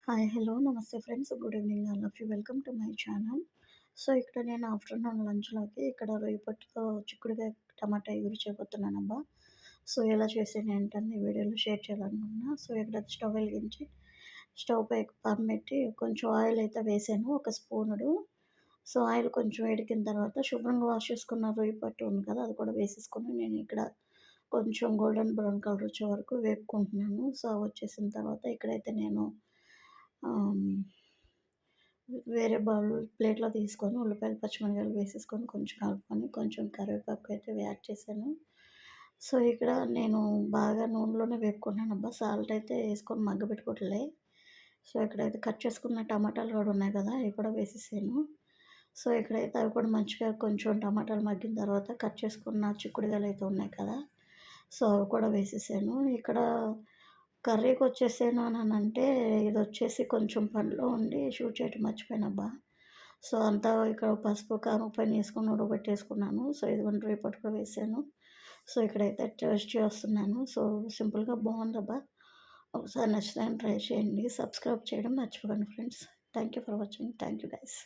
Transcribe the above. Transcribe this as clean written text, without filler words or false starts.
Hi. Hello. నమస్తే friends. Good evening all of you. Welcome to my channel. So, ఇక్కడ నేను afternoon లంచ్‌లోకి ఇక్కడ రొయ్య పొట్టుతో చిక్కుడుకాయ, టమాటా ఎగురు చేయబోతున్నానబ్బా! సో, ఎలా చేశాను ఏంటని ఈ వీడియోలో షేర్ చేయాలనుకుంటున్నా. సో, ఇక్కడ స్టవ్ వెలిగించి, స్టవ్ పై పాన్ పెట్టి కొంచెం ఆయిల్ అయితే వేసాను. ఒక స్పూనుడు. సో, ఆయిల్ కొంచెం వేడెక్కిన తర్వాత శుభ్రంగా వాష్ చేసుకున్న రొయ్య పొట్టు ఉంది కదా! అది కూడా వేసేసుకొని నేను ఇక్కడ కొంచెం గోల్డెన్ బ్రౌన్ కలర్ వచ్చే వరకు వేపుకుంటున్నాను. సో, అవి వచ్చేసిన తర్వాత ఇక్కడైతే నేను ఆహ్, వేరే ప్లేట్‌లో తీసుకొని ఉల్లిపాయలు, పచ్చిమిరపకాయలు వేసేసుకొని కొంచెం కలుపుకొని, కొంచెం కరివేపాకు అయితే యాడ్ చేశాను. సో, ఇక్కడ నేను బాగా నూనెలోనే వేపుకున్నానబ్బా! సాల్ట్ అయితే ఏసుకొని మగ్గబెట్టుకోవట్లే. సో, ఇక్కడైతే కట్ చేసుకున్న టమాటాలు కూడా ఉన్నాయి కదా! అవి కూడా వేసేసాను. సో, ఇక్కడైతే అవి కూడా మంచిగా కొంచెం టమాటాలు మగ్గిన తర్వాత కట్ చేసుకున్న చిక్కుడుగాయలు అయితే ఉన్నాయి కదా! సో, అవి కూడా వేసేసాను. ఇక్కడ కర్రీకొచ్చేసాను అననంటే ఇదొచ్చేసి కొంచెం పనిలో ఉండి షూట్ చేయటం మర్చిపోయానబ్బా! సో, అంతా ఇక్కడ పసుపు, కారం, ఉప్పన్నీ ఏసుకొని ఉడకబెట్టేసుకున్నాను. సో, ఇదిగోండి రేపటి కూడా వేసాను. సో, ఇక్కడైతే టేస్ట్ చేస్తున్నాను. సో, సింపుల్‌గా బావుందబ్బా! ఒకసారి నెక్స్ట్ టైమ్ ట్రై చేయండి. సబ్స్క్రైబ్ చేయడం మర్చిపోకండి friends. Thank you for watching. Thank you guys.